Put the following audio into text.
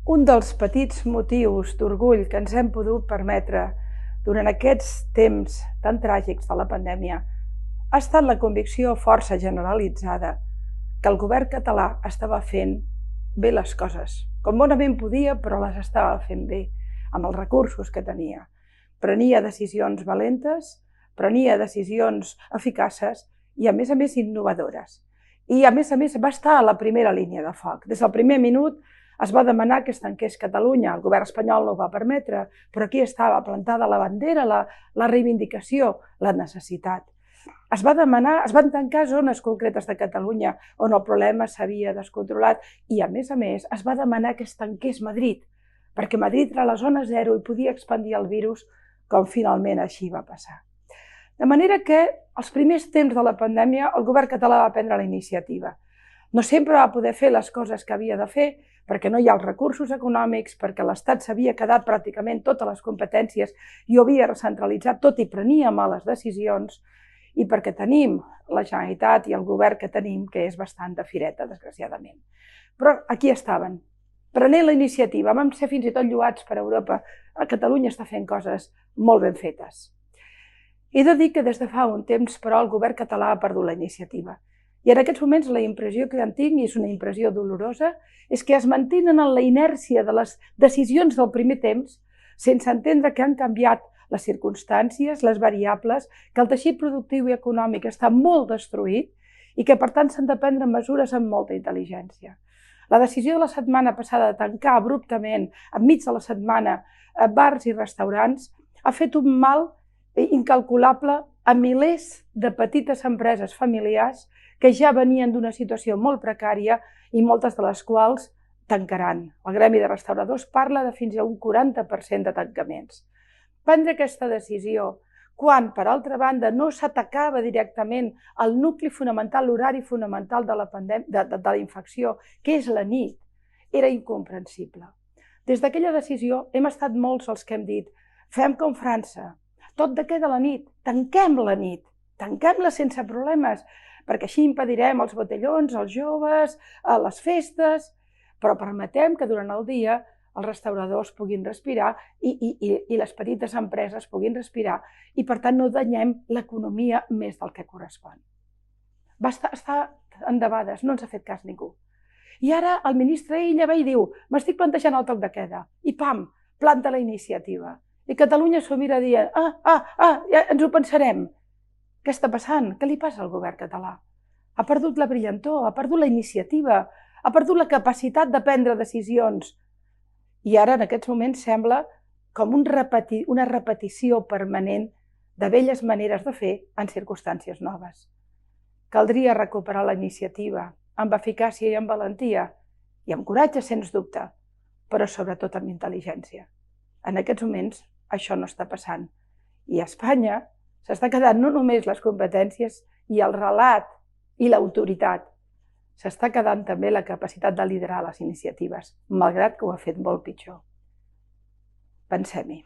Un dels petits motius d'orgull que ens hem pogut permetre durant aquests temps tan tràgics de la pandèmia ha estat la convicció força generalitzada que el govern català estava fent bé les coses, com bonament podia, però les estava fent bé, amb els recursos que tenia. Prenia decisions valentes, prenia decisions eficaces i, a més, innovadores. I, a més, va estar a la primera línia de foc. Des del primer minut es va demanar que es tanqués Catalunya. El govern espanyol no ho va permetre, però aquí estava plantada la bandera, la reivindicació, la necessitat. Es van tancar zones concretes de Catalunya on el problema s'havia descontrolat i, a més, es va demanar que es tanqués Madrid, perquè Madrid era la zona zero i podia expandir el virus, com finalment així va passar. De manera que, als primers temps de la pandèmia, el govern català va prendre la iniciativa. No sempre va poder fer les coses que havia de fer, perquè no hi ha els recursos econòmics, perquè l'Estat s'havia quedat pràcticament totes les competències i ho havia recentralitzat tot i prenia males decisions, i perquè tenim la Generalitat i el govern que tenim, que és bastant de fireta, desgraciadament. Però aquí estaven, prenent la iniciativa, vam ser fins i tot lloats per Europa. A Catalunya està fent coses molt ben fetes. He de dir que des de fa un temps, però, el govern català ha perdut la iniciativa. I en aquests moments la impressió que en tinc, i és una impressió dolorosa, és que es mantenen en la inèrcia de les decisions del primer temps, sense entendre que han canviat les circumstàncies, les variables, que el teixit productiu i econòmic està molt destruït i que, per tant, s'han de prendre mesures amb molta intel·ligència. La decisió de la setmana passada de tancar abruptament, enmig de la setmana, bars i restaurants, ha fet un mal incalculable a milers de petites empreses familiars que ja venien d'una situació molt precària i moltes de les quals tancaran. El Gremi de Restauradors parla de fins a un 40% de tancaments. Prendre aquesta decisió, quan, per altra banda, no s'atacava directament el nucli fonamental, l'horari fonamental de la infecció, que és la nit, era incomprensible. Des d'aquella decisió hem estat molts els que hem dit fem com França, tot de què de la nit, tanquem la nit, tanquem-la sense problemes, perquè així impedirem els botellons, els joves, les festes, però permetem que durant el dia els restauradors puguin respirar i les petites empreses puguin respirar i, per tant, no danyem l'economia més del que correspon. Va estar endebades, no ens ha fet cas ningú. I ara el ministre Illa va i diu m'estic plantejant el toc de queda i pam, planta la iniciativa. I Catalunya s'ho mira dient ja ens ho pensarem. Què està passant? Què li passa al govern català? Ha perdut la brillantor, ha perdut la iniciativa, ha perdut la capacitat de prendre decisions. I ara, en aquests moments, sembla com una repetició permanent de velles maneres de fer en circumstàncies noves. Caldria recuperar la iniciativa amb eficàcia i amb valentia, i amb coratge, sens dubte, però sobretot amb intel·ligència. En aquests moments, això no està passant. I a Espanya s'està quedant no només les competències i el relat i l'autoritat, s'està quedant també la capacitat de liderar les iniciatives, malgrat que ho ha fet molt pitjor. Pensem-hi.